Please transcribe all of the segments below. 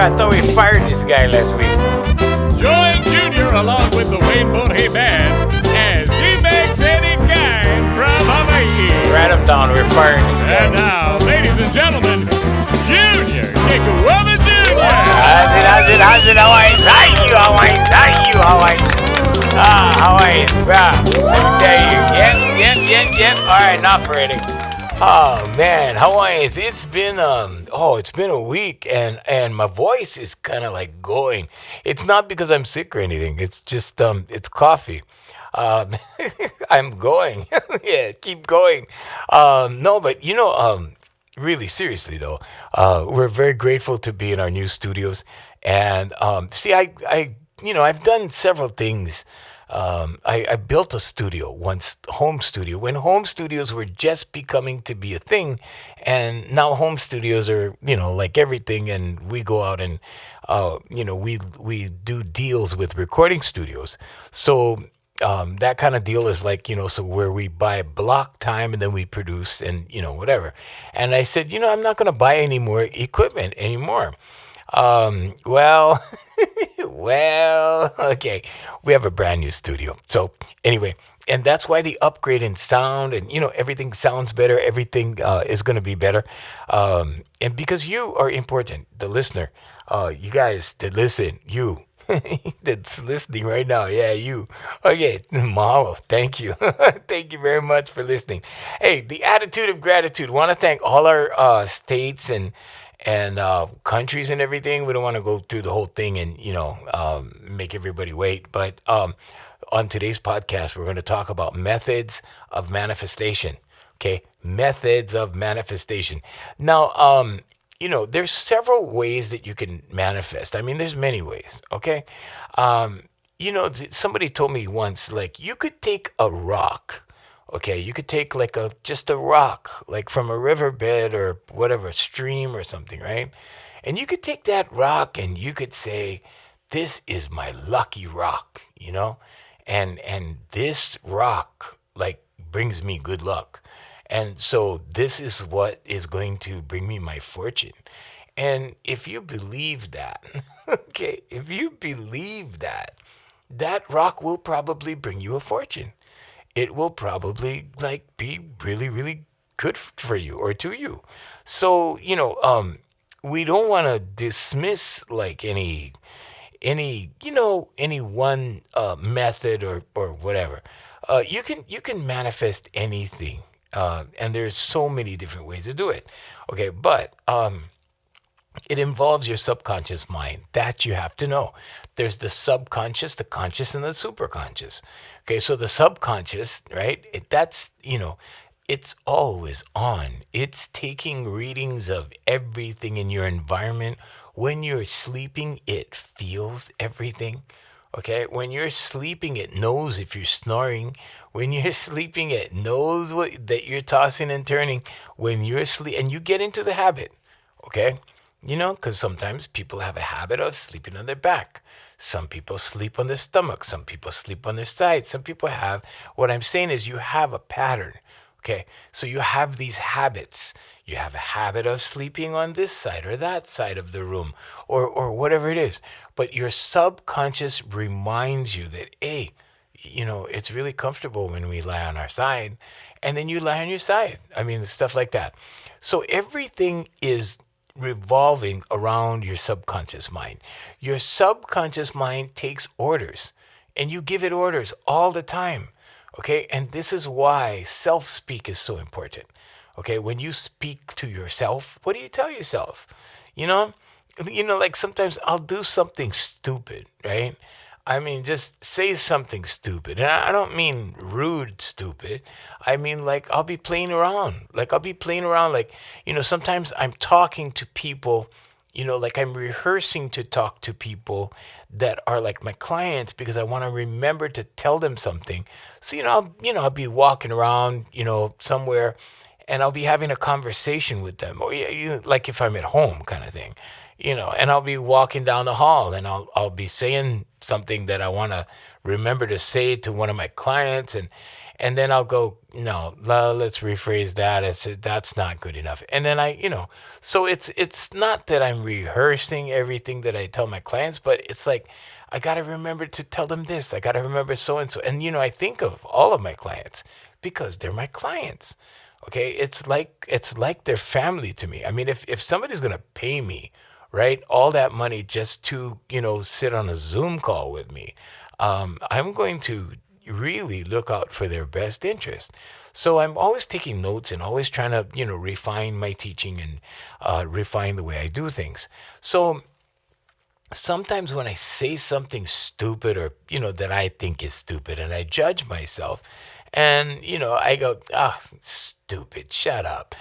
I thought we fired this guy last week. Join Junior along with the Wayne Borhe Band as he makes any kind from Hawaii. Write him down. We're firing this guy. And now, ladies and gentlemen, Junior Kekuewa Jr. Hawaii. Let me tell you. Yep. All right, enough already. Oh man, Hawaiians, it's been a week and my voice is kind of like going. It's not because I'm sick or anything. It's just it's coffee. I'm going. Yeah, keep going. No, but really seriously though, we're very grateful to be in our new studios. And see, I've done several things. I built a studio once, home studio, when home studios were just becoming to be a thing. And now home studios are, like everything. And we go out and, we do deals with recording studios. So that kind of deal is like, so where we buy block time and then we produce and, whatever. And I said, I'm not going to buy any more equipment anymore. Well, okay, we have a brand new studio. So anyway, and that's why the upgrade in sound and, everything sounds better. Everything is going to be better. And because you are important, the listener, you guys that listen, you that's listening right now. Yeah, you. Okay, mahalo. Thank you. Thank you very much for listening. Hey, the attitude of gratitude. Want to thank all our states and countries and everything. We don't want to go through the whole thing and, make everybody wait. But on today's podcast, we're going to talk about methods of manifestation. Okay, methods of manifestation. Now, there's several ways that you can manifest. I mean, there's many ways. Okay, somebody told me once, like, you could take a rock. Okay, you could take like just a rock, like from a riverbed or whatever, a stream or something, right? And you could take that rock and you could say, this is my lucky rock, and this rock like brings me good luck. And so this is what is going to bring me my fortune. And if you believe that, okay, that rock will probably bring you a fortune. It will probably like be really, really good for you or to you. So, we don't want to dismiss like any one method or whatever. You can manifest anything. And there's so many different ways to do it. Okay, but it involves your subconscious mind. That you have to know. There's the subconscious, the conscious, and the superconscious. Okay, so the subconscious, right? It's always on. It's taking readings of everything in your environment. When you're sleeping, it feels everything. Okay, when you're sleeping, it knows if you're snoring. When you're sleeping, it knows that you're tossing and turning. When you're asleep, and you get into the habit, okay? Because sometimes people have a habit of sleeping on their back. Some people sleep on their stomach. Some people sleep on their side. Some people have, what I'm saying is you have a pattern, okay? So you have these habits. You have a habit of sleeping on this side or that side of the room or whatever it is. But your subconscious reminds you that, hey, it's really comfortable when we lie on our side. And then you lie on your side. I mean, stuff like that. So everything is revolving around your subconscious mind. Your subconscious mind takes orders and you give it orders all the time. Okay. And this is why self-speak is so important. Okay. When you speak to yourself, what do you tell yourself? Like sometimes I'll do something stupid, right? I mean, just say something stupid. And I don't mean rude stupid. I mean, like, I'll be playing around. Like, sometimes I'm talking to people, like I'm rehearsing to talk to people that are like my clients because I want to remember to tell them something. So, I'll be walking around, somewhere and I'll be having a conversation with them. Or like if I'm at home kind of thing. And I'll be walking down the hall and I'll be saying something that I want to remember to say to one of my clients. and then I'll go, no, let's rephrase that. That's not good enough. And then so it's not that I'm rehearsing everything that I tell my clients, but it's like I got to remember to tell them this. I got to remember so and so. And I think of all of my clients because they're my clients. Okay, it's like their family to me. I mean, if somebody's gonna pay me, right, all that money just to sit on a Zoom call with me, I'm going to really look out for their best interest. So I'm always taking notes and always trying to refine my teaching and refine the way I do things. So sometimes when I say something stupid or that I think is stupid and I judge myself and I go, ah, stupid, shut up.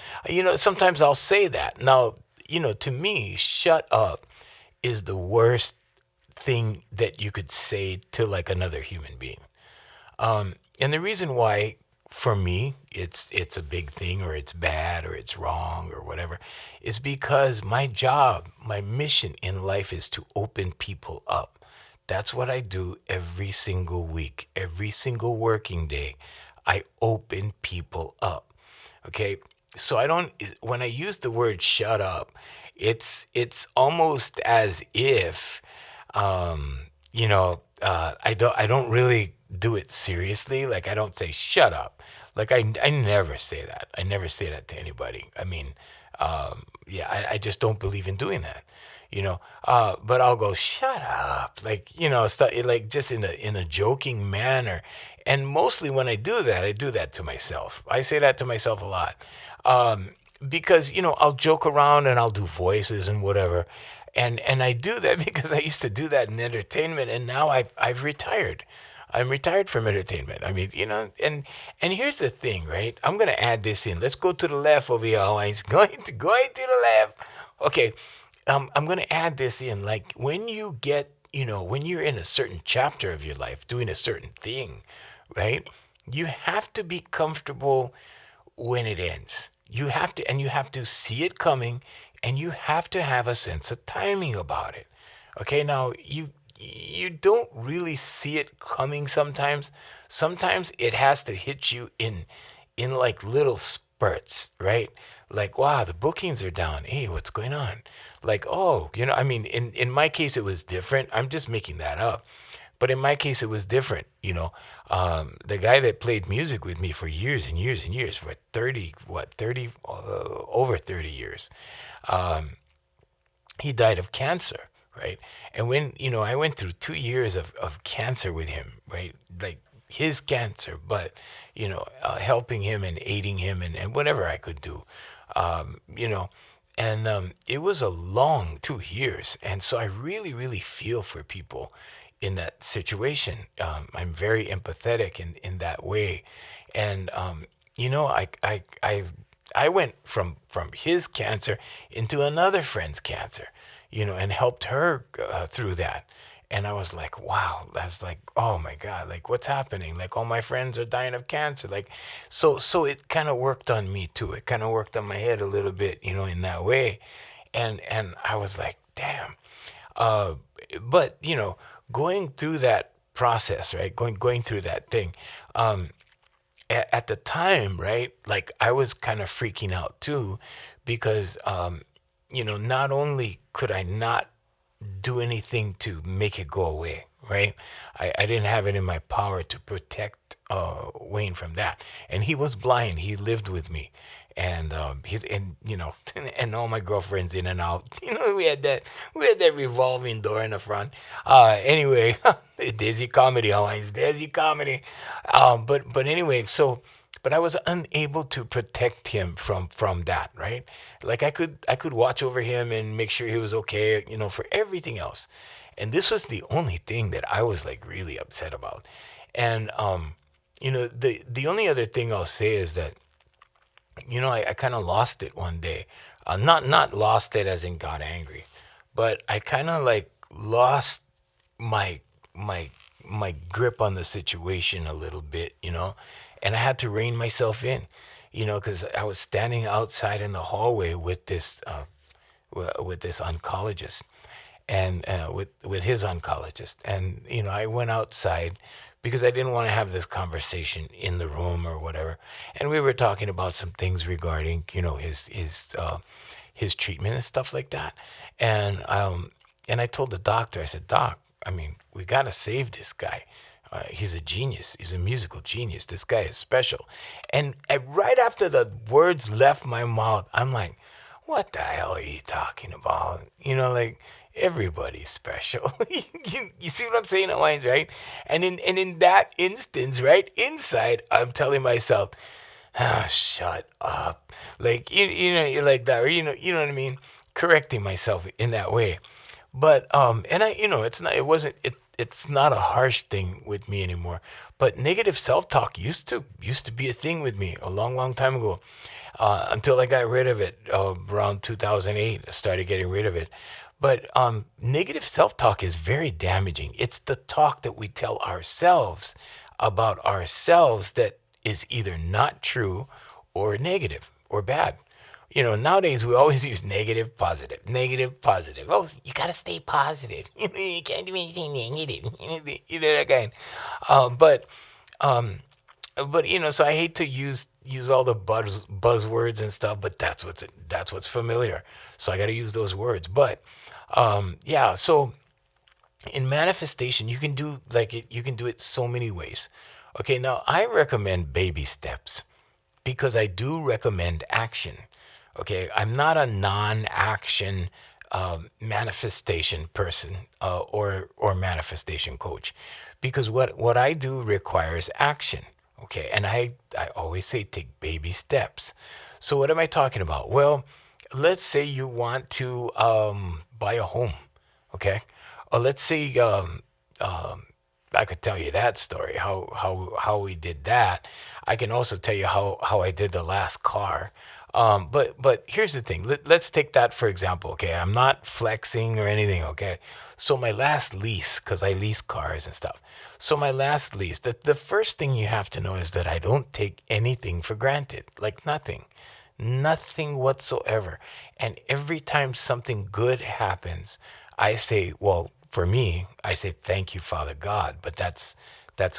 Sometimes I'll say that. Now, to me, shut up is the worst thing that you could say to like another human being. And the reason why, for me, it's a big thing, or it's bad, or it's wrong, or whatever, is because my job, my mission in life is to open people up. That's what I do every single week, every single working day. I open people up. Okay. So I don't, when I use the word shut up, it's almost as if, I don't really do it seriously. Like I don't say shut up. Like I never say that. I never say that to anybody. I mean, yeah, I just don't believe in doing that. But I'll go shut up, like like just in a joking manner. And mostly when I do that to myself. I say that to myself a lot, because I'll joke around and I'll do voices and whatever. And I do that because I used to do that in entertainment, and now I've retired. I'm retired from entertainment. I mean, and here's the thing, right? I'm gonna add this in. Let's go to the left over here. Always going to the left. Okay, I'm gonna add this in. Like when you get, when you're in a certain chapter of your life, doing a certain thing, right? You have to be comfortable when it ends. You have to see it coming, and you have to have a sense of timing about it. Okay, now you don't really see it coming sometimes. Sometimes it has to hit you in like little spurts, right? Like, wow, the bookings are down. Hey, what's going on? Like, oh, I mean, in my case it was different. I'm just making that up. But in my case, it was different. The guy that played music with me for years and years and years, for 30, over 30 years, he died of cancer, right? And when, I went through 2 years of cancer with him, right? Like his cancer, but, helping him and aiding him and whatever I could do, you know, and it was a long 2 years. And so I really, really feel for people in that situation. I'm very empathetic in that way. And, I went from his cancer into another friend's cancer, and helped her through that. And I was like, wow, that's like, oh my God, like what's happening? Like all my friends are dying of cancer. Like, so it kind of worked on me too. It kind of worked on my head a little bit, in that way. And I was like, damn. But, going through that process, right? Going through that thing, at the time, right? Like I was kind of freaking out too, because, not only could I not do anything to make it go away, right? I didn't have it in my power to protect Wayne from that. And he was blind. He lived with me. And and all my girlfriends in and out. We had that revolving door in the front. Anyway, Desi comedy, Hawaii's Desi comedy. But anyway, but I was unable to protect him from that, right? Like I could watch over him and make sure he was okay, for everything else. And this was the only thing that I was like really upset about. And the only other thing I'll say is that I kind of lost it one day. Not lost it as in got angry, but I kind of like lost my my grip on the situation a little bit, and I had to rein myself in, because I was standing outside in the hallway with this oncologist, and with his oncologist, and I went outside because I didn't want to have this conversation in the room or whatever. And we were talking about some things regarding, his treatment and stuff like that. And I told the doctor, I said, Doc, I mean, we got to save this guy. He's a genius. He's a musical genius. This guy is special. And right after the words left my mouth, I'm like, what the hell are you talking about? Like, everybody's special. You see what I'm saying, Alliance, right? And in that instance, right, inside, I'm telling myself, shut up. Like, you're like that, or you know what I mean? Correcting myself in that way. But and I, it's not a harsh thing with me anymore. But negative self-talk used to be a thing with me a long, long time ago, until I got rid of it around 2008. I started getting rid of it. But negative self-talk is very damaging. It's the talk that we tell ourselves about ourselves that is either not true or negative or bad. Nowadays we always use negative, positive, negative, positive. Oh, you gotta stay positive. You can't do anything negative. That kind. But so I hate to use all the buzzwords and stuff, but that's what's familiar. So I got to use those words. But yeah, so in manifestation, you can do you can do it so many ways. Okay, now I recommend baby steps because I do recommend action. Okay, I'm not a non-action manifestation person or manifestation coach, because what I do requires action. Okay, and I always say take baby steps. So what am I talking about? Well, let's say you want to buy a home. Okay, or let's say I could tell you that story, how we did that. I can also tell you how I did the last car. But here's the thing. Let's take that for example. Okay, I'm not flexing or anything. Okay, so my last lease, because I lease cars and stuff. So my last lease, the first thing you have to know is that I don't take anything for granted, like nothing whatsoever. And every time something good happens, I say, well, for me, I say, thank you, Father God. But that's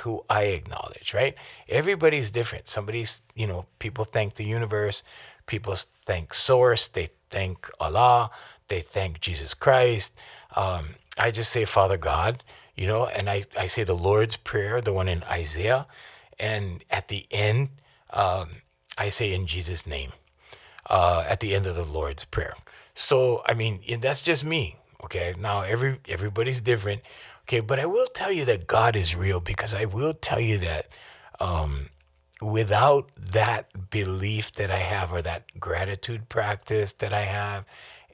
who I acknowledge, right? Everybody's different. People thank the universe. People thank Source. They thank Allah. They thank Jesus Christ. I just say, Father God, and I say the Lord's Prayer, the one in Isaiah. And at the end, I say in Jesus' name, at the end of the Lord's Prayer. So, I mean, that's just me. Okay, now everybody's different. Okay, but I will tell you that God is real, because I will tell you that without that belief that I have, or that gratitude practice that I have,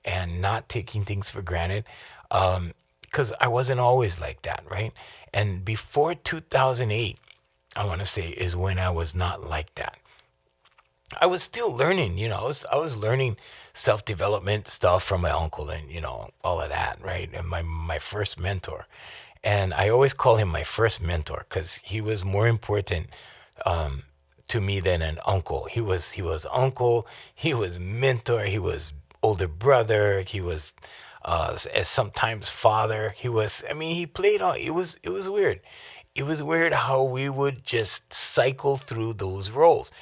and not taking things for granted, because I wasn't always like that, right? And before 2008, I want to say, is when I was not like that. I was still learning, I was learning self-development stuff from my uncle and, all of that, right? And my first mentor. And I always call him my first mentor because he was more important to me than an uncle. He was uncle, he was mentor, he was older brother, he was sometimes father. He played on, it was weird. It was weird how we would just cycle through those roles.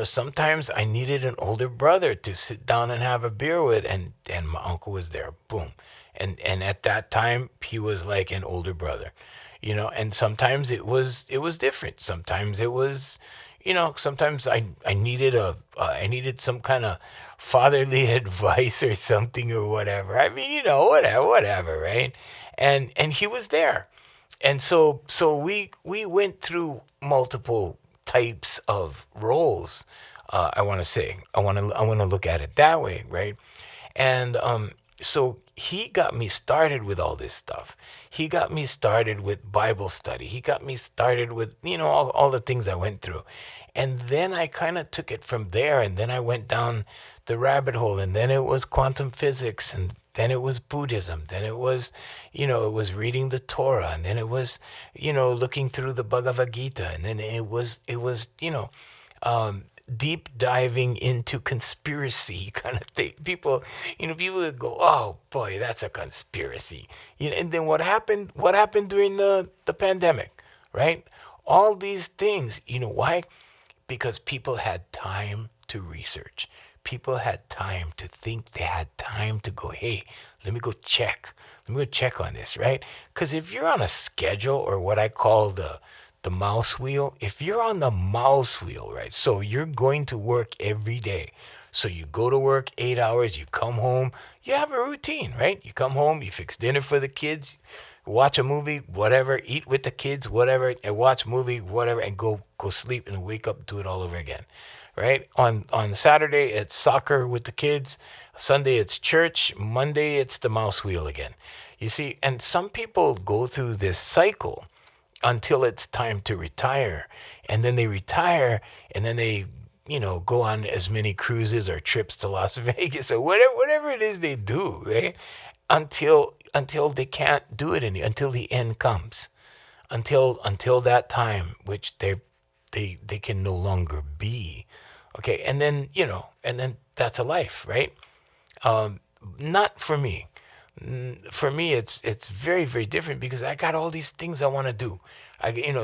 Sometimes I needed an older brother to sit down and have a beer with, and my uncle was there. Boom. And at that time, he was like an older brother, and sometimes it was different. Sometimes it was, sometimes I needed I needed some kind of fatherly advice or something or whatever. I mean, whatever, right? And he was there. And so we went through multiple types of roles. I want to say, I want to look at it that way, right? And so he got me started with all this stuff. He got me started with Bible study. He got me started with all the things I went through, and then I kind of took it from there. And then I went down the rabbit hole, and then it was quantum physics, and then it was Buddhism. Then it was, it was reading the Torah, and then it was, looking through the Bhagavad Gita, and then it was, deep diving into conspiracy kind of thing. People would go, oh boy, that's a conspiracy. And then what happened during the pandemic, right? All these things, you know why? Because people had time to research. People had time to think. They had time to go, hey, let me go check. Let me go check on this, right? Because if you're on a schedule, or what I call the mouse wheel, if you're on the mouse wheel, right? So you're going to work every day. So you go to work 8 hours, you come home, you have a routine, right? You come home, you fix dinner for the kids, watch a movie, whatever, eat with the kids, whatever, and watch a movie, whatever, and go sleep and wake up and do it all over again. Right? On Saturday it's soccer with the kids, Sunday it's church, Monday it's the mouse wheel again. You see, and some people go through this cycle until it's time to retire. And then they retire, and then they, go on as many cruises or trips to Las Vegas or whatever it is they do, right? Until they can't do it anymore, until the end comes. Until that time, which they can no longer be. Okay, and then, and then that's a life, right? Not for me. For me, it's very, very different, because I got all these things I want to do.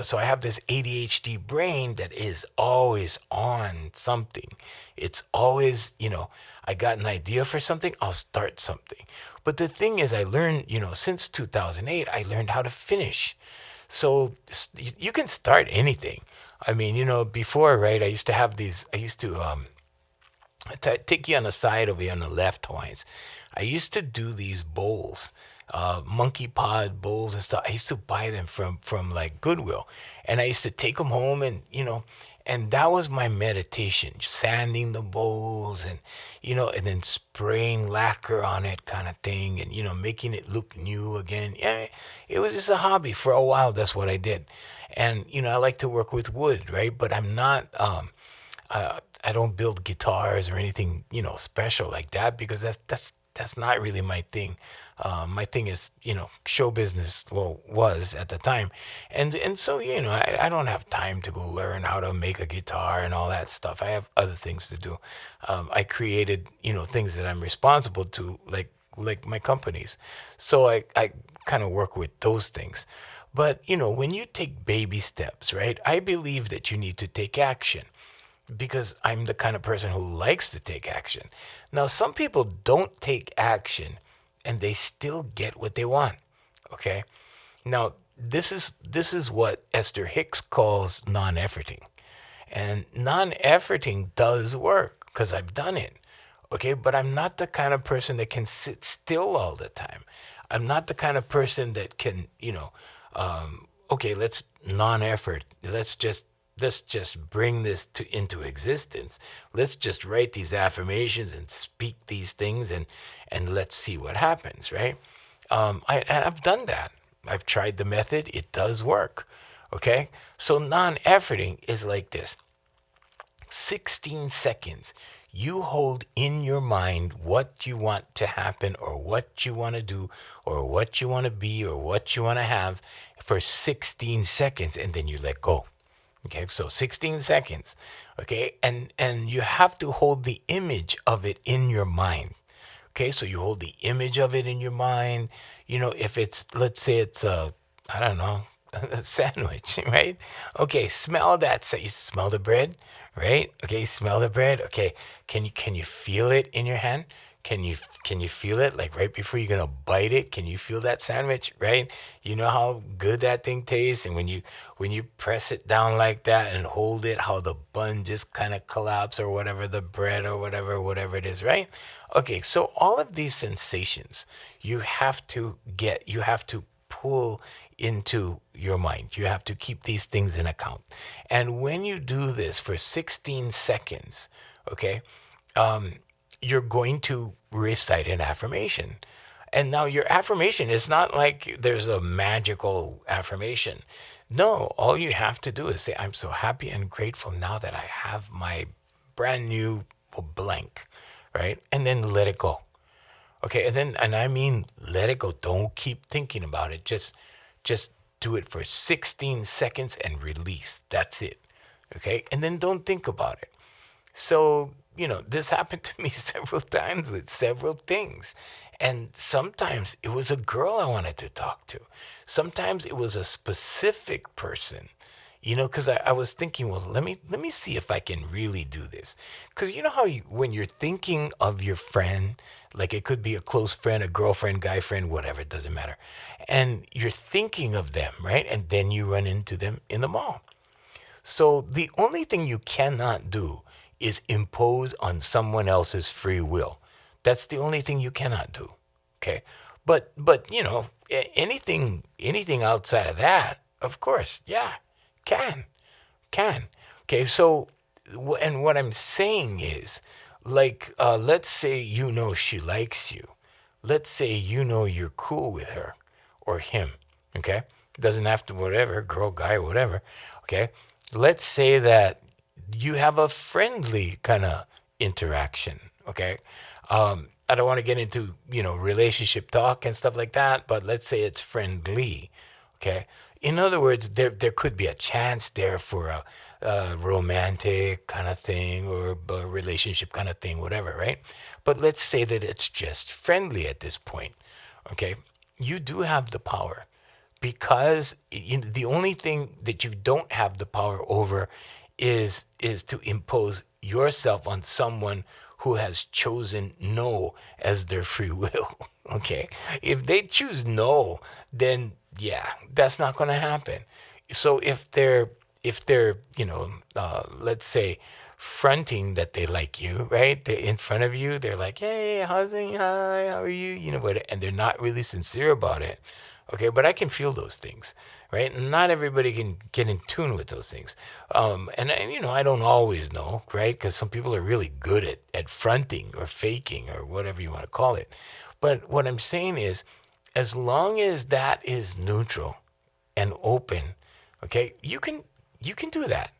So I have this ADHD brain that is always on something. It's always, I got an idea for something, I'll start something. But the thing is, I learned, since 2008, I learned how to finish. So you can start anything. I mean, before, right, I used to have these, I used to take you on the side over here on the left, Hawaiians. I used to do these bowls, monkey pod bowls and stuff. I used to buy them from like Goodwill, and I used to take them home, and and that was my meditation, sanding the bowls, and and then spraying lacquer on it, kind of thing, and making it look new again. Yeah, it was just a hobby for a while. That's what I did, and I like to work with wood, right? But I'm not. I don't build guitars or anything, special like that, because that's not really my thing. My thing is, show business. Well, was at the time, and so I don't have time to go learn how to make a guitar and all that stuff. I have other things to do. I created, things that I'm responsible to, like my companies. So I kind of work with those things. But when you take baby steps, right? I believe that you need to take action, because I'm the kind of person who likes to take action. Now, some people don't take action and they still get what they want. Okay? Now, this is what Esther Hicks calls non-efforting. And non-efforting does work, because I've done it. Okay? But I'm not the kind of person that can sit still all the time. I'm not the kind of person that can, okay, let's non-effort. Let's just bring this into existence. Let's just write these affirmations and speak these things, and let's see what happens, right? I've done that. I've tried the method. It does work. Okay? So non-efforting is like this. 16 seconds. You hold in your mind what you want to happen, or what you want to do, or what you want to be, or what you want to have for 16 seconds, and then you let go. Okay, so 16 seconds. Okay, and you have to hold the image of it in your mind. Okay, so you hold the image of it in your mind. If it's, let's say it's I don't know, a sandwich, right? Okay, smell that. So you smell the bread, right? Okay, smell the bread. Okay, can you feel it in your hand? Can you feel it, like right before you're gonna bite it? Can you feel that sandwich, right? You know how good that thing tastes, and when you press it down like that and hold it, how the bun just kind of collapse, or whatever, the bread, or whatever it is, right? Okay, so all of these sensations you have to pull into your mind. You have to keep these things in account, and when you do this for 16 seconds, okay, you're going to recite an affirmation. And now your affirmation is not like there's a magical affirmation. No, all you have to do is say, I'm so happy and grateful now that I have my brand new blank, right? And then let it go. Okay, and I mean let it go. Don't keep thinking about it. Just do it for 16 seconds and release. That's it. Okay? And then don't think about it. So, this happened to me several times with several things. And sometimes it was a girl I wanted to talk to. Sometimes it was a specific person, Because I was thinking, well, let me see if I can really do this. Because you know how when you're thinking of your friend, like it could be a close friend, a girlfriend, guy friend, whatever, it doesn't matter. And you're thinking of them, right? And then you run into them in the mall. So the only thing you cannot do is impose on someone else's free will. That's the only thing you cannot do. Okay. But anything outside of that, of course, yeah, can. Can. Okay, so and what I'm saying is like let's say she likes you. Let's say you're cool with her or him, okay? Doesn't have to whatever, girl, guy, whatever, okay? Let's say that you have a friendly kind of interaction, okay? I don't want to get into, relationship talk and stuff like that, but let's say it's friendly, okay? In other words, there could be a chance there for a romantic kind of thing or a relationship kind of thing, whatever, right? But let's say that it's just friendly at this point, okay? You do have the power because the only thing that you don't have the power over is to impose yourself on someone who has chosen no as their free will. Okay, if they choose no, then yeah, that's not going to happen. So if they're let's say fronting that they like you, right? They're in front of you. They're like, hey, how's it? Hi, how are you? And they're not really sincere about it. Okay, but I can feel those things, right? Not everybody can get in tune with those things. And I don't always know, right? Because some people are really good at fronting or faking or whatever you want to call it. But what I'm saying is, as long as that is neutral and open, okay, you can do that.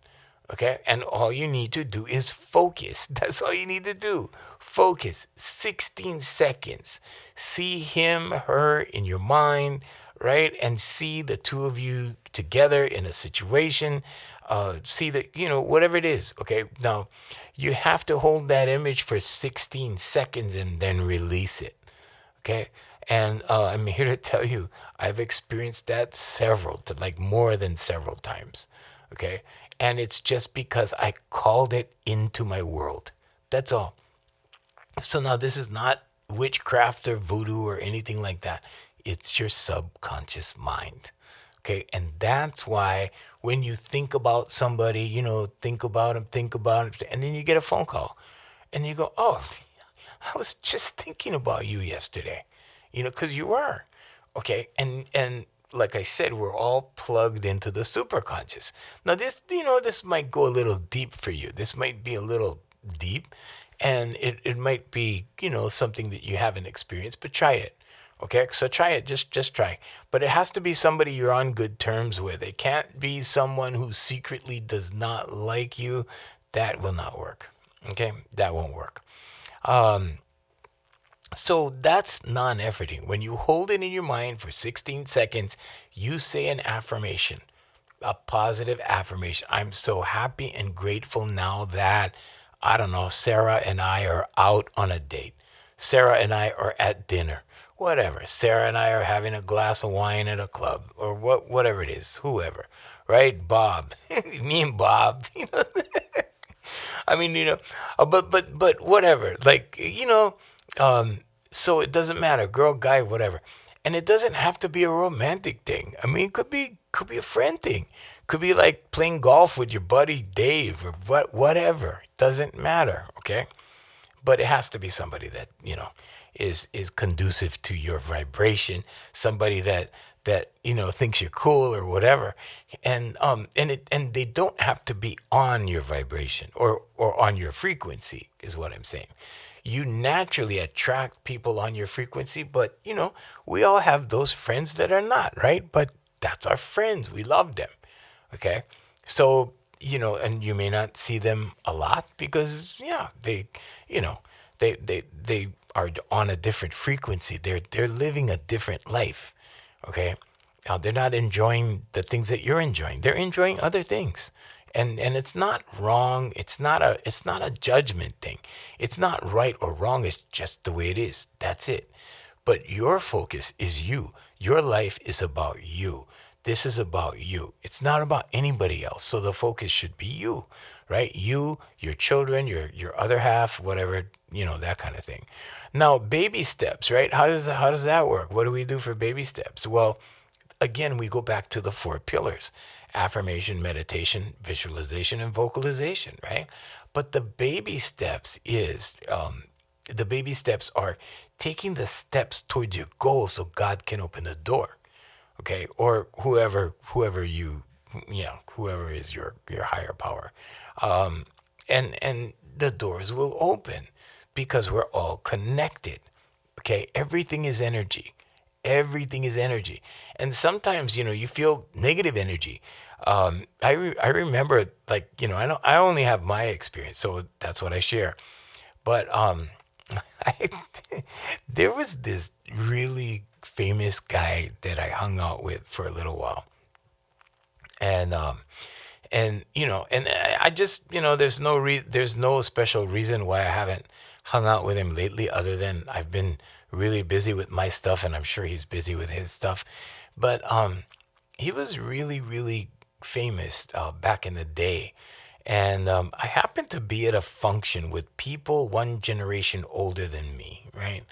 Okay, and all you need to do is focus. That's all you need to do. Focus. 16 seconds. See him, her in your mind, right? And see the two of you together in a situation. See that, whatever it is. Okay, now you have to hold that image for 16 seconds and then release it. Okay, and I'm here to tell you, I've experienced that like more than several times. Okay, and it's just because I called it into my world. That's all. So now this is not witchcraft or voodoo or anything like that. It's your subconscious mind. Okay, and that's why when you think about somebody, think about them, and then you get a phone call, and you go, "Oh, I was just thinking about you yesterday," because you were. Okay, and like I said, we're all plugged into the superconscious. Now this might go a little deep for you. This might be a little deep, and it might be, something that you haven't experienced, but try it. Okay, so try it, just try. But it has to be somebody you're on good terms with. It can't be someone who secretly does not like you. That will not work. Okay, that won't work. So that's non-efforting. When you hold it in your mind for 16 seconds, you say an affirmation, a positive affirmation. I'm so happy and grateful now that, I don't know, Sarah and I are out on a date. Sarah and I are at dinner. Whatever. Sarah and I are having a glass of wine at a club or whatever it is, whoever, right? Bob, me and Bob, I mean, but whatever. Like, so it doesn't matter, girl, guy, whatever. And it doesn't have to be a romantic thing. I mean, it could be a friend thing. Could be like playing golf with your buddy Dave or whatever. Doesn't matter, okay? But it has to be somebody that, is conducive to your vibration, somebody that thinks you're cool or whatever, and they don't have to be on your vibration or on your frequency, is what I'm saying. You naturally attract people on your frequency, but we all have those friends that are not, right? But that's our friends. We love them. Okay, so and you may not see them a lot because they are on a different frequency. They're living a different life. Okay, they're not enjoying the things that you're enjoying. They're enjoying other things. And it's not wrong. It's not a judgment thing. It's not right or wrong. It's just the way it is. That's it. But your focus is you. Your life is about you. This is about you. It's not about anybody else. So the focus should be you, right? You, your children, your other half, whatever, that kind of thing. Now, baby steps, right? How does that work? What do we do for baby steps? Well, again, we go back to the four pillars: affirmation, meditation, visualization, and vocalization, right? But the baby steps are taking the steps towards your goal so God can open the door, okay? Or whoever whoever is your higher power, and the doors will open because we're all connected. Okay, everything is energy. Everything is energy. And sometimes, you feel negative energy. I remember, like, I only have my experience, so that's what I share. But I, there was this really famous guy that I hung out with for a little while. And just, there's no special reason why I haven't hung out with him lately, other than I've been really busy with my stuff, and I'm sure he's busy with his stuff. But he was really, really famous back in the day. And I happened to be at a function with people one generation older than me, right?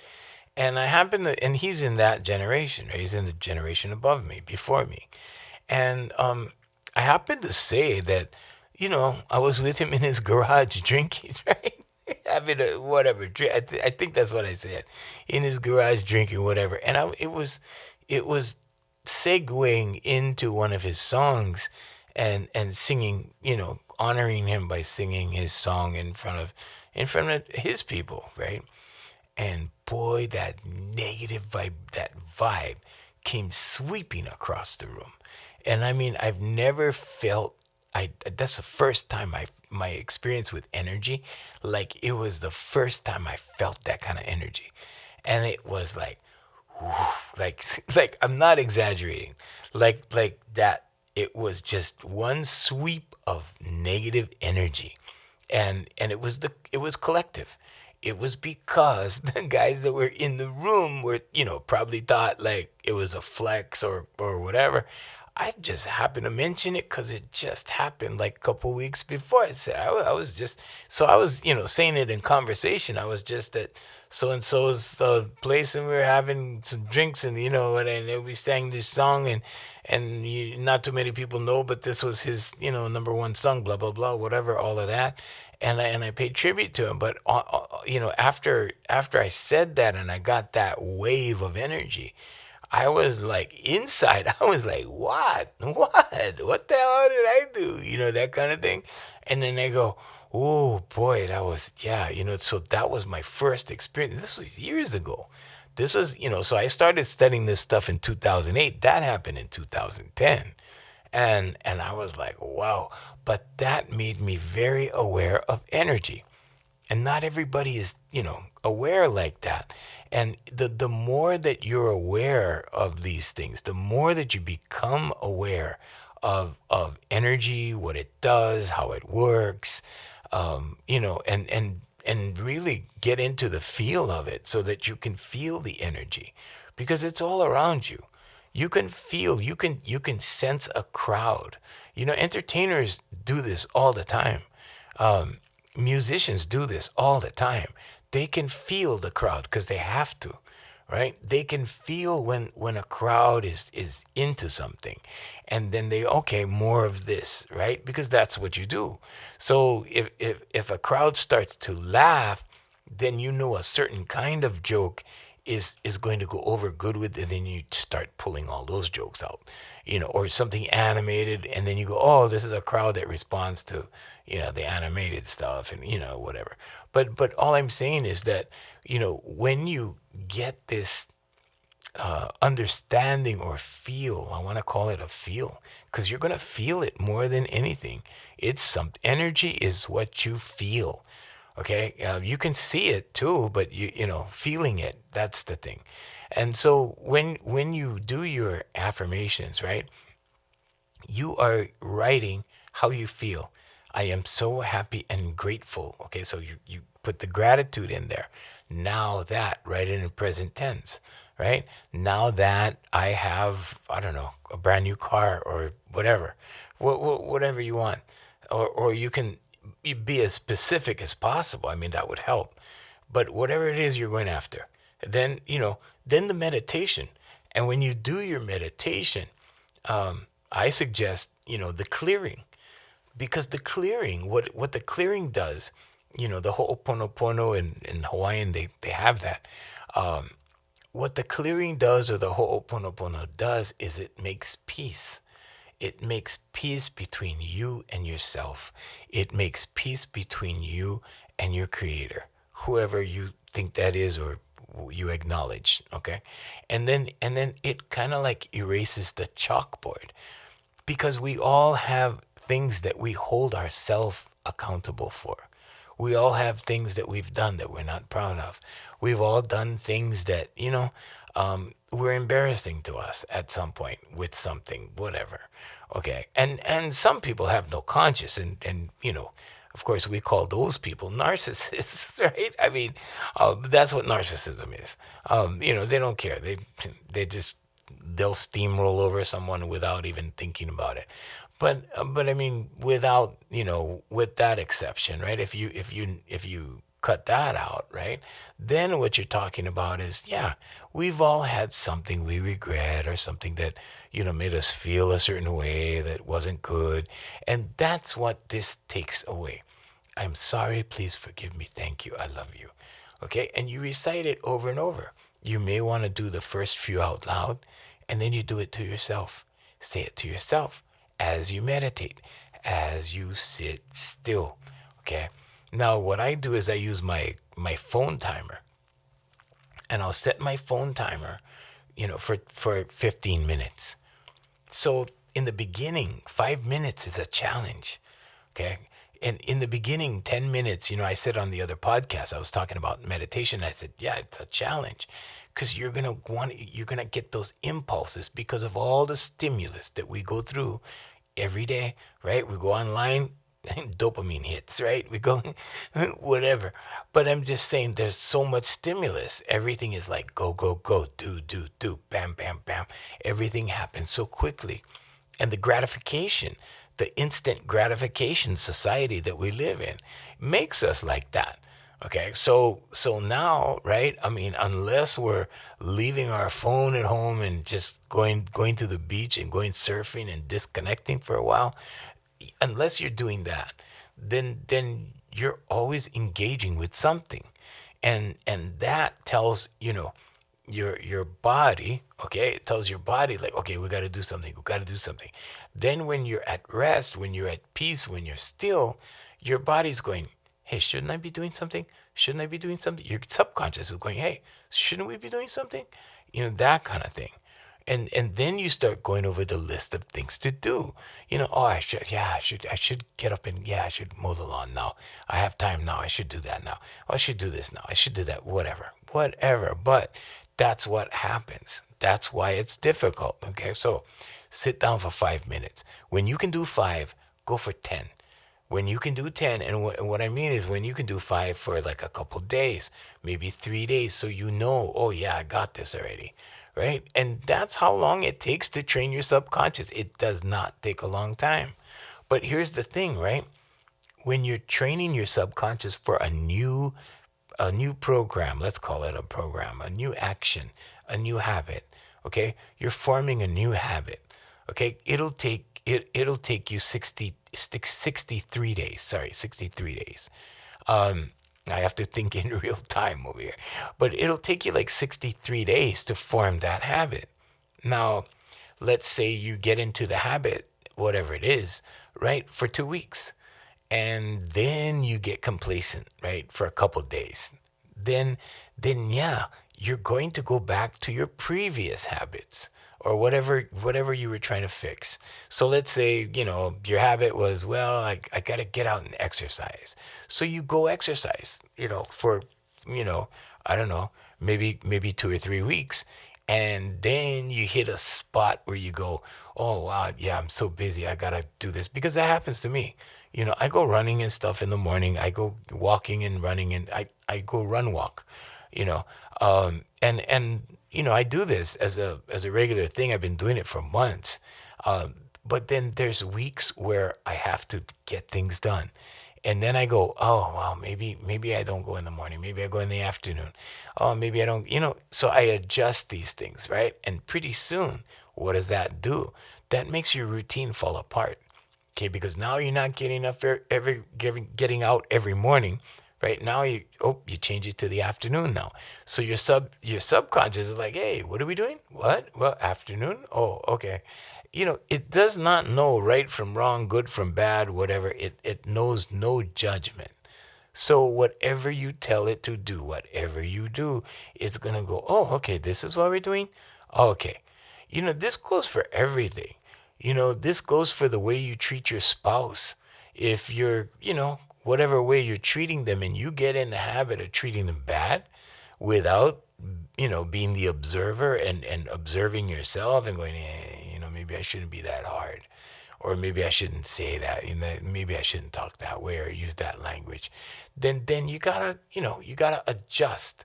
And and he's in that generation, right? He's in the generation above me, before me. And I happened to say that, I was with him in his garage drinking, right? Having a whatever drink. I think that's what I said. In his garage drinking whatever. And it was segueing into one of his songs, and singing, honoring him by singing his song in front of his people, right? And boy, that negative vibe came sweeping across the room. And I mean, I've never felt, that's the first time my experience with energy, like it was the first time I felt that kind of energy. And it was like, whew, like, like I'm not exaggerating, like that. It was just one sweep of negative energy, and it was collective. It was because the guys that were in the room were, probably thought like it was a flex or whatever. I just happened to mention it because it just happened like a couple weeks before. I said I was just, so I was, saying it in conversation. I was just at so and so's place, and we were having some drinks, and and we sang this song, and not too many people know, but this was his number one song, blah blah blah, whatever, all of that. And I paid tribute to him. But after I said that, and I got that wave of energy, I was like, inside, I was like, what the hell did I do? That kind of thing. And then they go, oh boy, that was, yeah, so that was my first experience. This was years ago. This is, so I started studying this stuff in 2008. That happened in 2010. And I was like, wow. But that made me very aware of energy. And not everybody is, aware like that. And the more that you're aware of these things, the more that you become aware of energy, what it does, how it works, and really get into the feel of it, so that you can feel the energy, because it's all around you. You can feel, you can sense a crowd. Entertainers do this all the time. Musicians do this all the time. They can feel the crowd because they have to, right? They can feel when a crowd is into something, and then okay, more of this, right? Because that's what you do. So if a crowd starts to laugh, then a certain kind of joke is going to go over good with, and then you start pulling all those jokes out, or something animated, and then you go, oh, this is a crowd that responds to, the animated stuff, and whatever. But all I'm saying is that, when you get this understanding or feel, I want to call it a feel, because you're going to feel it more than anything. Energy is what you feel. Okay, you can see it too, but feeling it, that's the thing. And so when you do your affirmations, right, you are writing how you feel. I am so happy and grateful. Okay, so you put the gratitude in there. Now that, write it in present tense, right? Now that I have, I don't know, a brand new car or whatever, whatever you want, or you can be as specific as possible. I mean, that would help. But whatever it is you're going after, then, then the meditation. And when you do your meditation, I suggest, the clearing, because the clearing, what the clearing does, the Ho'oponopono in Hawaiian, they have that. What the clearing does, or the Ho'oponopono does, is it makes peace. It makes peace between you and yourself. It makes peace between you and your creator, whoever you think that is or you acknowledge, okay? And then it kind of like erases the chalkboard, because we all have things that we hold ourselves accountable for. We all have things that we've done that we're not proud of. We've all done things that, were embarrassing to us at some point with something, whatever. Okay. And some people have no conscience, and of course we call those people narcissists, right? I mean, that's what narcissism is. They don't care. They'll steamroll over someone without even thinking about it. But I mean, without, with that exception, right? If you cut that out, right? Then what you're talking about is, yeah, we've all had something we regret, or something that, made us feel a certain way that wasn't good. And that's what this takes away. I'm sorry, please forgive me, thank you, I love you. Okay? And you recite it over and over. You may want to do the first few out loud, and then you do it to yourself. Say it to yourself as you meditate, as you sit still. Okay? Now, what I do is I use my phone timer, and I'll set my phone timer, for 15 minutes. So in the beginning, 5 minutes is a challenge. Okay? And in the beginning, 10 minutes, I said on the other podcast, I was talking about meditation. I said, yeah, it's a challenge, because you're going to get those impulses because of all the stimulus that we go through every day, right? We go online, dopamine hits, right? We go, whatever. But I'm just saying, there's so much stimulus. Everything is like go, go, go, do, bam, bam, bam. Everything happens so quickly. And the gratification, the instant gratification society that we live in makes us like that. Okay, so now, right? I mean, unless we're leaving our phone at home and just going to the beach and going surfing and disconnecting for a while, unless you're doing that, then you're always engaging with something, and that tells your body, okay, it tells your body, like, okay, we got to do something. Then when you're at rest, when you're at peace, when you're still, your body's going, hey, shouldn't I be doing something? Shouldn't I be doing something? Your subconscious is going, hey, shouldn't we be doing something? That kind of thing. And then you start going over the list of things to do. Oh, I should get up and, I should mow the lawn now. I have time now. I should do that now. Oh, I should do this now. I should do that. Whatever. But that's what happens. That's why it's difficult. Okay. So sit down for 5 minutes. When you can do 5, go for 10. When you can do 10, and what I mean is when you can do 5 for like a couple days, maybe 3 days, so oh yeah, I got this already, right? And that's how long it takes to train your subconscious. It does not take a long time. But here's the thing, right? When you're training your subconscious for a new program, let's call it a program, a new action, a new habit, okay? You're forming a new habit, okay? It'll take you 63 days. Sorry, 63 days. I have to think in real time over here. But it'll take you like 63 days to form that habit. Now, let's say you get into the habit, whatever it is, right, for 2 weeks. And then you get complacent, right, for a couple days. Then yeah, you're going to go back to your previous habits, or whatever you were trying to fix. So let's say, your habit was, well, I got to get out and exercise. So you go exercise, for, I don't know, maybe 2 or 3 weeks. And then you hit a spot where you go, oh, wow, yeah, I'm so busy. I got to do this, because that happens to me. I go running and stuff in the morning. I go walking and running, and I go run walk, and I do this as a regular thing. I've been doing it for months. But then there's weeks where I have to get things done. And then I go, oh wow, maybe I don't go in the morning, maybe I go in the afternoon. Oh, maybe I don't, so I adjust these things, right? And pretty soon, what does that do? That makes your routine fall apart. Okay, because now you're not getting up getting out every morning. Right now, you change it to the afternoon now. So your subconscious is like, hey, what are we doing? What? Well, afternoon? Oh, okay. It does not know right from wrong, good from bad, whatever. It knows no judgment. So whatever you tell it to do, whatever you do, it's gonna go, oh, okay, this is what we're doing? Okay. This goes for everything. This goes for the way you treat your spouse. If you're, whatever way you're treating them and you get in the habit of treating them bad without, being the observer and observing yourself and going, maybe I shouldn't be that hard. Or maybe I shouldn't say that. Maybe I shouldn't talk that way or use that language. Then you gotta adjust.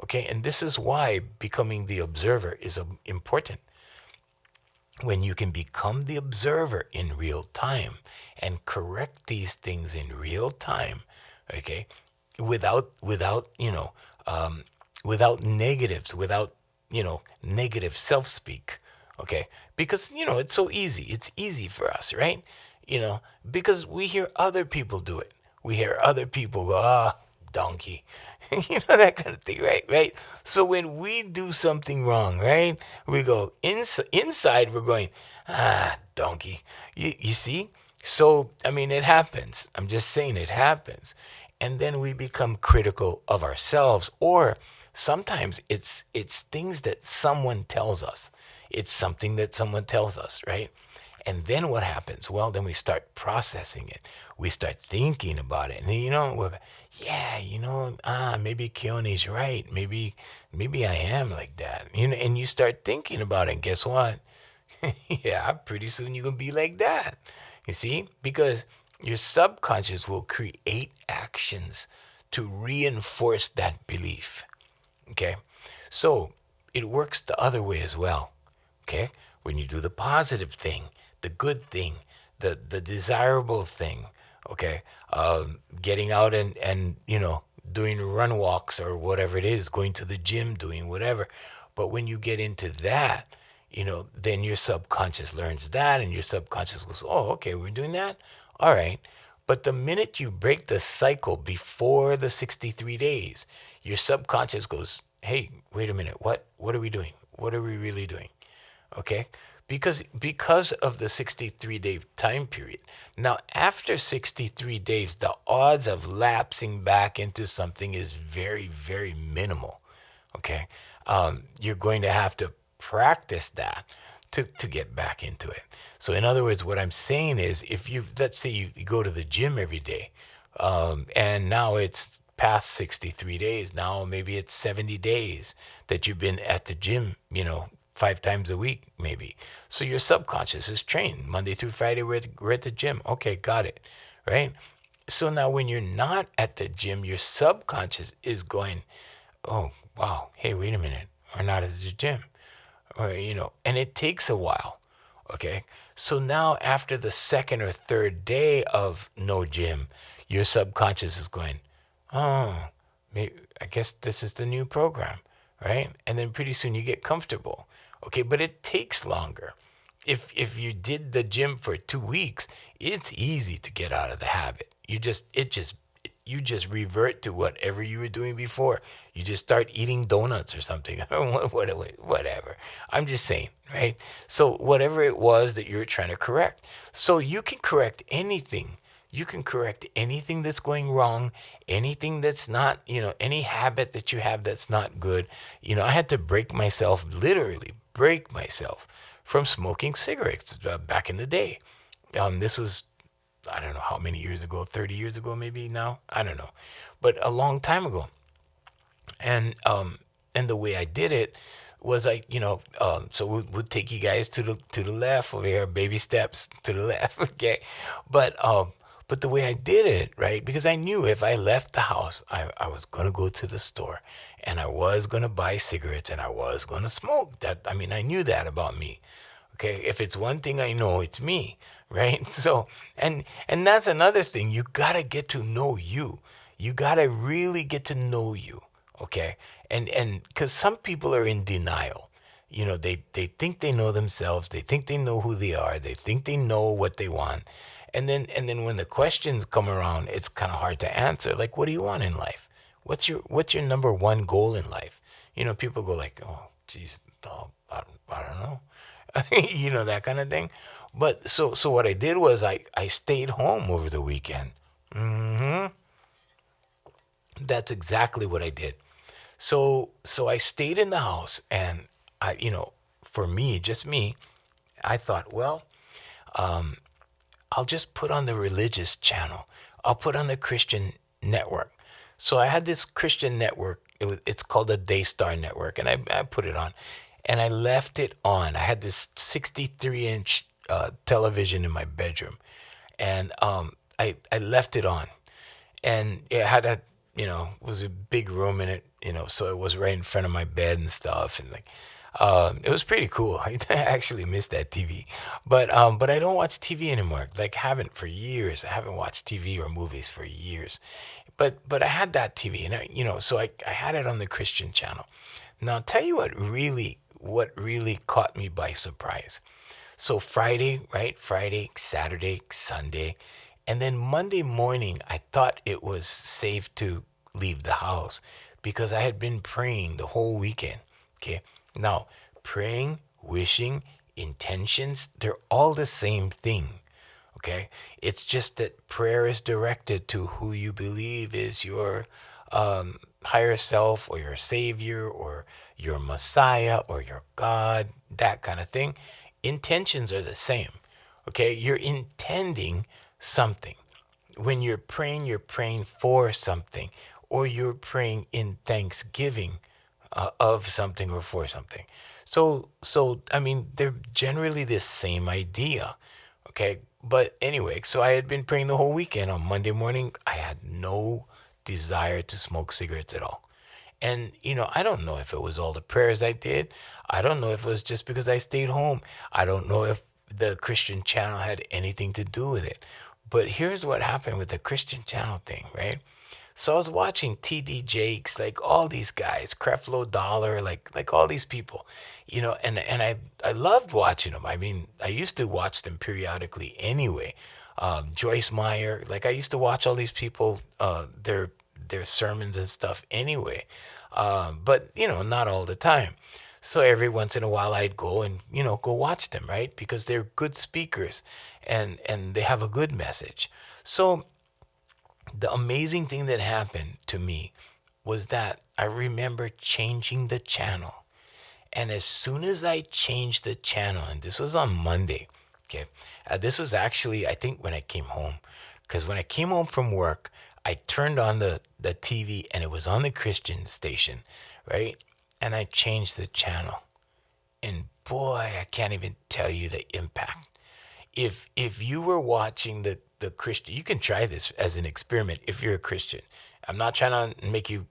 Okay. And this is why becoming the observer is important. When you can become the observer in real time and correct these things in real time, okay, without negatives, without negative self-speak, okay, because it's so easy. It's easy for us, right? Because we hear other people do it. We hear other people go, donkey. That kind of thing, right? So when we do something wrong, right, we go inside, we're going, donkey. You see? So, it happens. I'm just saying it happens. And then we become critical of ourselves, or sometimes it's things that someone tells us. It's something that someone tells us, right? And then what happens? Well, then we start processing it. We start thinking about it. And maybe Keone's right. Maybe I am like that. And you start thinking about it. And guess what? Yeah, pretty soon you're going to be like that. You see? Because your subconscious will create actions to reinforce that belief. Okay? So it works the other way as well. Okay? When you do the positive thing, the good thing, the desirable thing, okay, getting out and doing run walks or whatever it is, going to the gym, doing whatever. But when you get into that, then your subconscious learns that, and your subconscious goes, oh, okay, we're doing that? All right. But the minute you break the cycle before the 63 days, your subconscious goes, hey, wait a minute, what are we doing? What are we really doing? Okay? Because of the 63-day time period. Now, after 63 days, the odds of lapsing back into something is very, very minimal. Okay? You're going to have to practice that to get back into it. So in other words, what I'm saying is, let's say you go to the gym every day, and now it's past 63 days. Now maybe it's 70 days that you've been at the gym, 5 times a week, maybe. So your subconscious is trained. Monday through Friday, we're at the gym. Okay, got it, right? So now when you're not at the gym, your subconscious is going, oh, wow, hey, wait a minute. We're not at the gym. Or, and it takes a while, okay? So now after the second or third day of no gym, your subconscious is going, oh, maybe, I guess this is the new program, right? And then pretty soon you get comfortable. Okay, but it takes longer. If you did the gym for 2 weeks, it's easy to get out of the habit. You just revert to whatever you were doing before. You just start eating donuts or something. Whatever. I'm just saying, right? So whatever it was that you're trying to correct. So you can correct anything. You can correct anything that's going wrong, anything that's not, any habit that you have that's not good. I had to literally break myself from smoking cigarettes back in the day. This was, I don't know how many years ago, 30 years ago maybe now, I don't know, but a long time ago. And the way I did it was so we'll take you guys to the left over here, baby steps to the left, okay? But But the way I did it, right? Because I knew if I left the house, I was going to go to the store and I was going to buy cigarettes and I was going to smoke. I knew that about me. Okay. If it's one thing I know, it's me. Right. So, and that's another thing. You got to get to know you. You got to really get to know you. Okay. And because some people are in denial. They think they know themselves. They think they know who they are. They think they know what they want. And then when the questions come around, it's kind of hard to answer. Like, what do you want in life? What's your number one goal in life? People go like, oh, geez, I don't know. That kind of thing. But so what I did was I stayed home over the weekend. hmm That's exactly what I did. So I stayed in the house, and for me, just me, I thought, well, I'll just put on the religious channel. I'll put on the Christian network. So I had this Christian network. It's called the Daystar Network, and I put it on, and I left it on. I had this 63-inch television in my bedroom, and I left it on, and it had was a big room in it, so it was right in front of my bed and stuff, and like, it was pretty cool. I actually missed that TV, but I don't watch TV anymore. Like, haven't for years. I haven't watched TV or movies for years, but I had that TV, and so I had it on the Christian channel. Now, I'll tell you what really caught me by surprise. So Friday, right? Friday, Saturday, Sunday, and then Monday morning, I thought it was safe to leave the house because I had been praying the whole weekend. Okay. Now, praying, wishing, intentions, they're all the same thing. Okay. It's just that prayer is directed to who you believe is your higher self or your savior or your Messiah or your God, that kind of thing. Intentions are the same. Okay. You're intending something. When you're praying for something, or you're praying in thanksgiving of something or for something. So they're generally the same idea. Okay. But anyway, so I had been praying the whole weekend. On Monday morning, I had no desire to smoke cigarettes at all. And, I don't know if it was all the prayers I did. I don't know if it was just because I stayed home. I don't know if the Christian channel had anything to do with it. But here's what happened with the Christian channel thing, right? So I was watching TD Jakes, like all these guys, Creflo Dollar, like all these people, and I loved watching them. I mean, I used to watch them periodically anyway. Joyce Meyer, like I used to watch all these people, their sermons and stuff anyway. But not all the time. So every once in a while I'd go and, go watch them, right? Because they're good speakers and they have a good message. So the amazing thing that happened to me was that I remember changing the channel. And as soon as I changed the channel, and this was on Monday, okay, this was actually, I think, when I came home. Because when I came home from work, I turned on the TV and it was on the Christian station, right? And I changed the channel. And boy, I can't even tell you the impact. If you were watching the Christian, you can try this as an experiment if you're a Christian. I'm not trying to make you,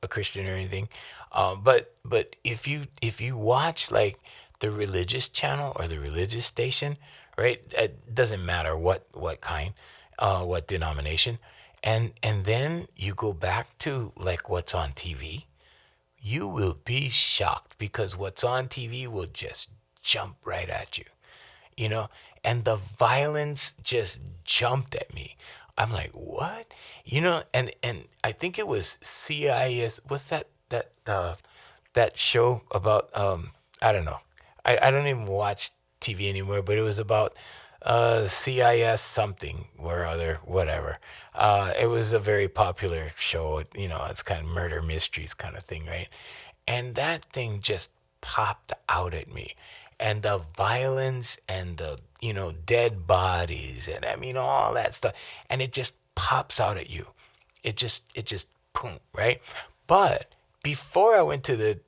a Christian or anything. But if you watch like the religious channel or the religious station, right? It doesn't matter what kind, what denomination. And then you go back to like what's on TV, you will be shocked because what's on TV will just jump right at you, and the violence just jumped at me. I'm like, what? And I think it was CIS. What's that show about, I don't know. I don't even watch TV anymore, but it was about CIS something or other, whatever. It was a very popular show. It's kind of murder mysteries kind of thing, right? And that thing just popped out at me. And the violence and the, dead bodies and all that stuff. And it just pops out at you. It just boom, right? But before I went to the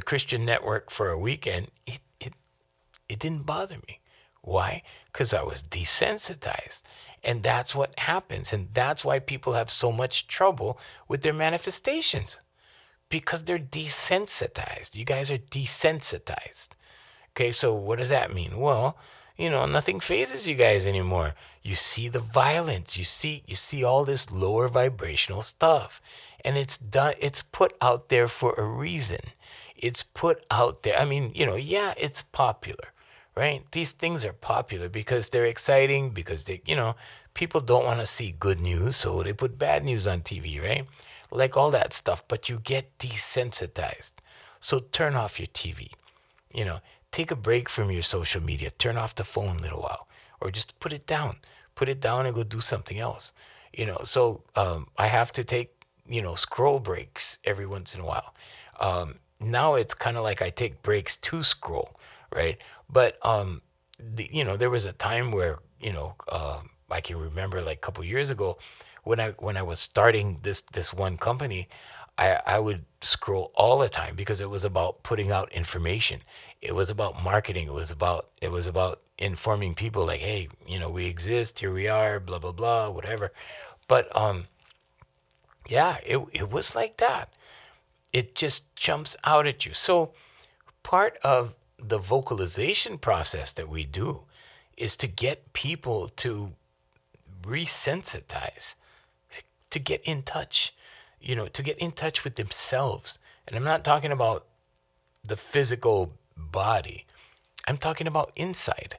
Christian network for a weekend, it didn't bother me. Why? Because I was desensitized. And that's what happens. And that's why people have so much trouble with their manifestations, because they're desensitized. You guys are desensitized. Okay, so what does that mean? Well, nothing phases you guys anymore. You see the violence. You see all this lower vibrational stuff. And it's put out there for a reason. It's put out there. I mean, yeah, it's popular, right? These things are popular because they're exciting, because people don't want to see good news, so they put bad news on TV, right? Like all that stuff, but you get desensitized. So turn off your TV, take a break from your social media, turn off the phone a little while, or just put it down. Put it down and go do something else. So I have to take, scroll breaks every once in a while. Now it's kind of like I take breaks to scroll, right? But there was a time where I can remember, like a couple years ago, when I was starting this one company, I would scroll all the time because it was about putting out information. It was about marketing. It was about informing people, like, hey, we exist, here we are, blah blah blah, whatever. But yeah, it was like that. It just jumps out at you. So part of the vocalization process that we do is to get people to resensitize, to get in touch, to get in touch with themselves. And I'm not talking about the physical body. I'm talking about inside.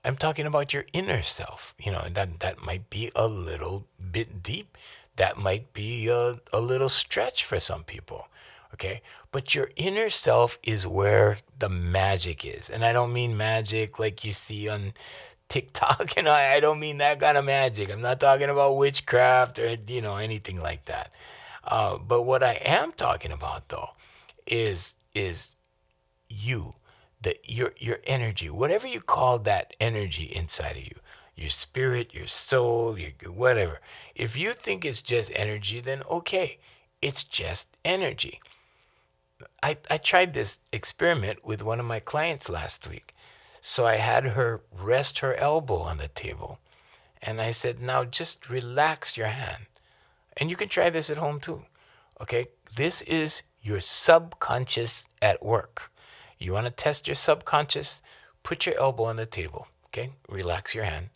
I'm talking about your inner self. That might be a little bit deep. That might be a little stretch for some people. Okay. But your inner self is where the magic is. And I don't mean magic like you see on TikTok. I don't mean that kind of magic. I'm not talking about witchcraft or, anything like that. But what I am talking about, though, is you, your energy, whatever you call that energy inside of you, your spirit, your soul, your whatever. If you think it's just energy, then okay, it's just energy. I tried this experiment with one of my clients last week. So I had her rest her elbow on the table. And I said, now just relax your hand. And you can try this at home too. Okay? This is your subconscious at work. You want to test your subconscious? Put your elbow on the table. Okay? Relax your hand.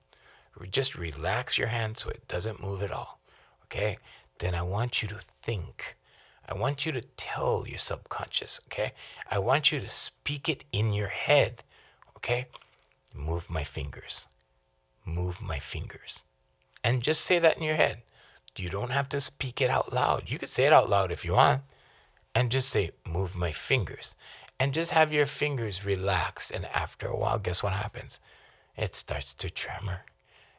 Just relax your hand so it doesn't move at all. Okay? Then I want you to think. I want you to tell your subconscious. Okay? I want you to speak it in your head. Okay? Move my fingers. Move my fingers. And just say that in your head. You don't have to speak it out loud. You could say it out loud if you want. And just say, move my fingers. And just have your fingers relax. And after a while, guess what happens? It starts to tremor.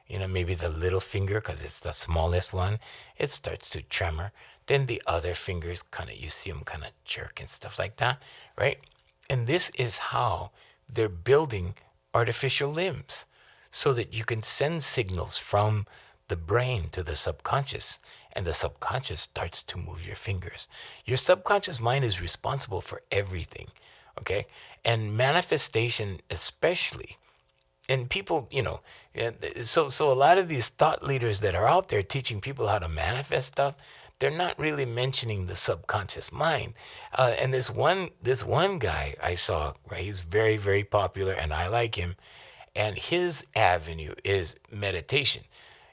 Maybe the little finger, because it's the smallest one, it starts to tremor. Then the other fingers you see them kind of jerk and stuff like that, right? And this is how they're building artificial limbs so that you can send signals from the brain to the subconscious, and the subconscious starts to move your fingers. Your subconscious mind is responsible for everything, okay? And manifestation especially. And people, so a lot of these thought leaders that are out there teaching people how to manifest stuff, they're not really mentioning the subconscious mind. And this one guy I saw, right? He's very, very popular, and I like him. And his avenue is meditation.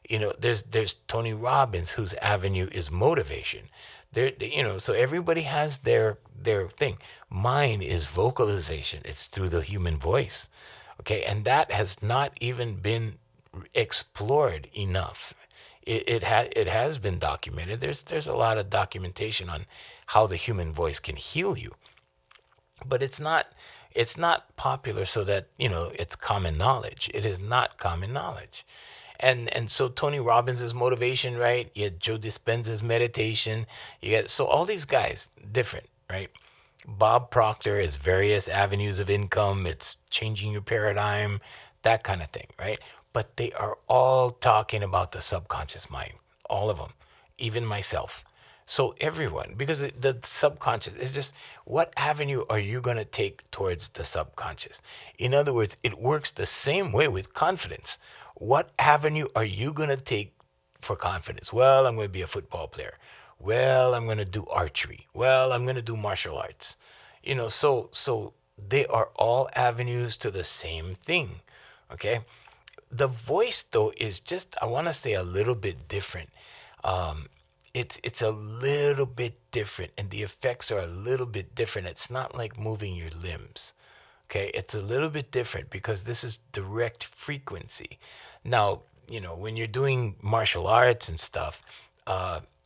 There's Tony Robbins, whose avenue is motivation. So everybody has their thing. Mine is vocalization. It's through the human voice. Okay, and that has not even been explored enough. It has been documented. There's a lot of documentation on how the human voice can heal you, but it's not popular so that it's common knowledge. It is not common knowledge, and so Tony Robbins is motivation, right? You had Joe Dispenza's meditation. You got so all these guys different, right? Bob Proctor is various avenues of income. It's changing your paradigm, that kind of thing, right? But they are all talking about the subconscious mind, all of them, even myself. So everyone, because the subconscious is just, what avenue are you going to take towards the subconscious? In other words, it works the same way with confidence. What avenue are you going to take for confidence? Well, I'm going to be a football player. Well, I'm going to do archery. Well, I'm going to do martial arts. So they are all avenues to the same thing. Okay? The voice though is just, I want to say, a little bit different. It's a little bit different, and the effects are a little bit different. It's not like moving your limbs. Okay, it's a little bit different because this is direct frequency. Now, when you're doing martial arts and stuff,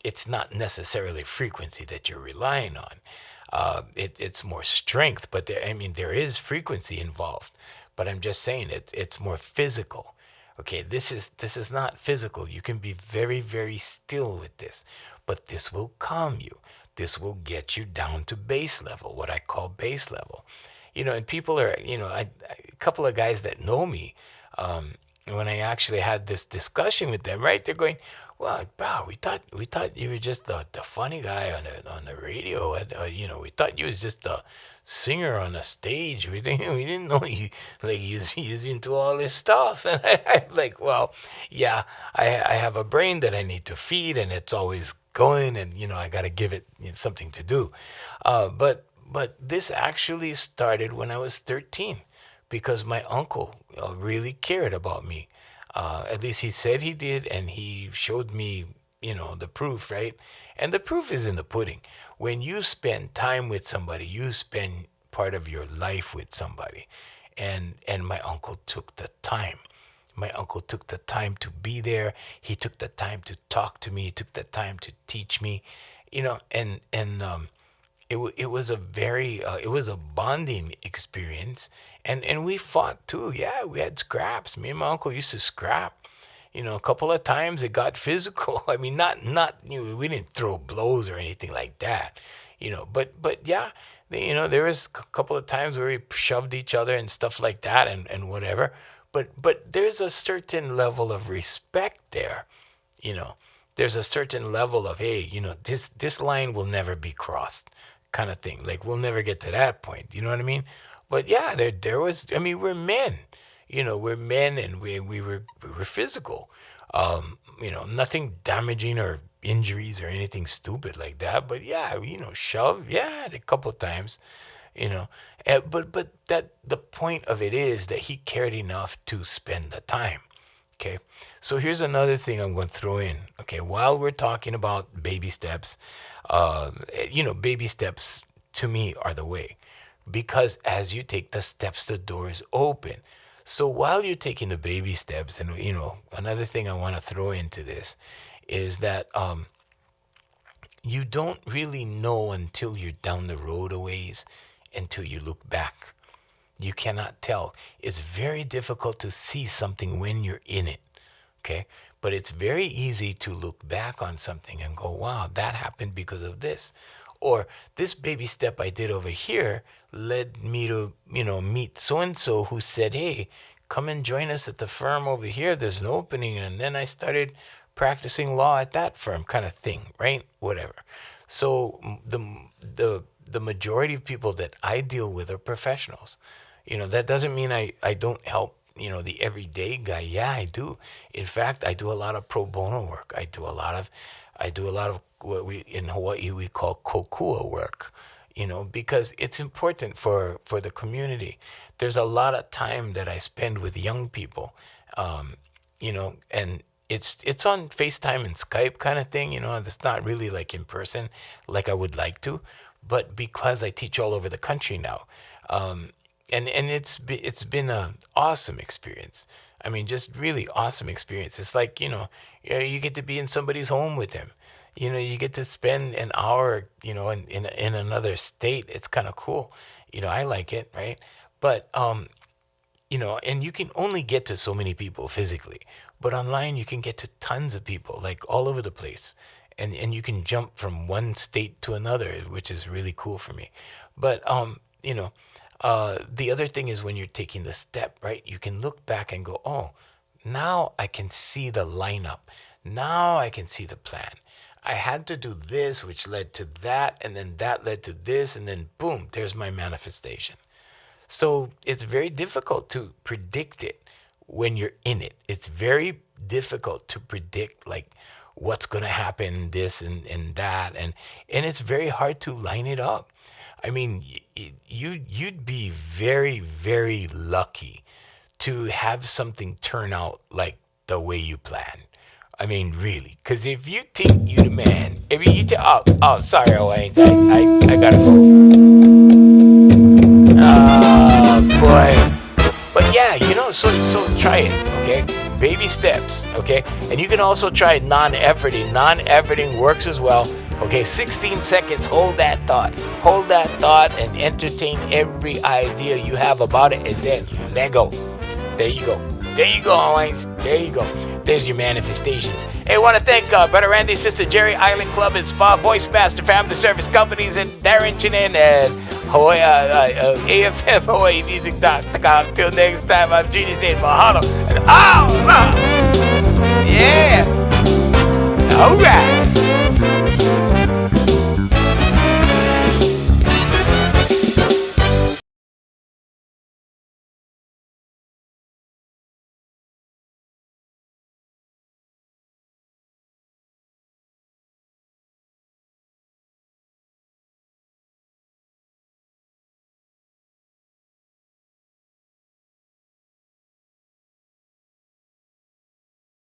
it's not necessarily frequency that you're relying on. It's more strength, but there is frequency involved. But I'm just saying it's more physical. Okay, this is not physical. You can be very, very still with this, but this will calm you. This will get you down to base level, what I call base level. And people are, a couple of guys that know me, when I actually had this discussion with them, right? They're going, "Well, bro, we thought you were just the funny guy on the radio. And, we thought you was just a singer on a stage. We didn't know you he's into all this stuff." And I'm like, "Well, yeah, I have a brain that I need to feed, and it's always going, and I got to give it something to do." But this actually started when I was 13, because my uncle really cared about me. At least he said he did, and he showed me, the proof, right? And the proof is in the pudding. When you spend time with somebody, you spend part of your life with somebody. And my uncle took the time. My uncle took the time to be there. He took the time to talk to me. He took the time to teach me, and it was a very it was a bonding experience, and we fought too. Yeah, we had scraps. Me and my uncle used to scrap. A couple of times it got physical. I mean, not we didn't throw blows or anything like that. But yeah, there was a couple of times where we shoved each other and stuff like that, and whatever. But there's a certain level of respect there. you know there's a certain level of, hey, this line will never be crossed, kind of thing. Like, we'll never get to that point, you know what I mean? But yeah, there was, I mean, we're men, we're men, and we were physical. Nothing damaging or injuries or anything stupid like that, but yeah, shove, yeah, a couple times, you know but that the point of it is that he cared enough to spend the time. Okay, so here's another thing I'm going to throw in. Okay, while we're talking about baby steps, baby steps to me are the way, because as you take the steps, the doors open. So while you're taking the baby steps, and another thing I want to throw into this is that you don't really know until you're down the road a ways, until you look back. You cannot tell. It's very difficult to see something when you're in it. Okay? But it's very easy to look back on something and go, wow, that happened because of this. Or this baby step I did over here led me to, meet so and so who said, hey, come and join us at the firm over here. There's an opening. And then I started practicing law at that firm, kind of thing, right? Whatever. So the majority of people that I deal with are professionals. That doesn't mean I don't help, the everyday guy. Yeah, I do. In fact, I do a lot of pro bono work. I do a lot of what we in Hawaii we call kokua work, because it's important for the community. There's a lot of time that I spend with young people, and it's on FaceTime and Skype kind of thing, it's not really like in person like I would like to, but because I teach all over the country now, and it's been an awesome experience. I mean, just really awesome experience. It's like, you get to be in somebody's home with them. You get to spend an hour, in another state. It's kind of cool. I like it, right? But and you can only get to so many people physically, but online you can get to tons of people, like all over the place, and you can jump from one state to another, which is really cool for me. But the other thing is, when you're taking the step, right, you can look back and go, oh, now I can see the lineup. Now I can see the plan. I had to do this, which led to that, and then that led to this, and then boom, there's my manifestation. So it's very difficult to predict it when you're in it. It's very difficult to predict like what's going to happen, this and that, and it's very hard to line it up. I mean, you'd be very, very lucky to have something turn out like the way you plan. I mean, really, because if you think you the man, if you think, sorry, Wayne, I gotta go. Boy. But yeah, so try it, okay? Baby steps, okay? And you can also try non-efforting. Non-efforting works as well. Okay, 16 seconds, hold that thought. Hold that thought and entertain every idea you have about it, and then let go. There you go. There you go, always. There you go. There's your manifestations. Hey, I want to thank Brother Randy, Sister Jerry, Island Club and Spa, Voice Master, Family Service Companies, and Darren Chinen, and AFM Hawaii Music.com. Till next time, I'm Genius saying mahalo. And yeah! All right.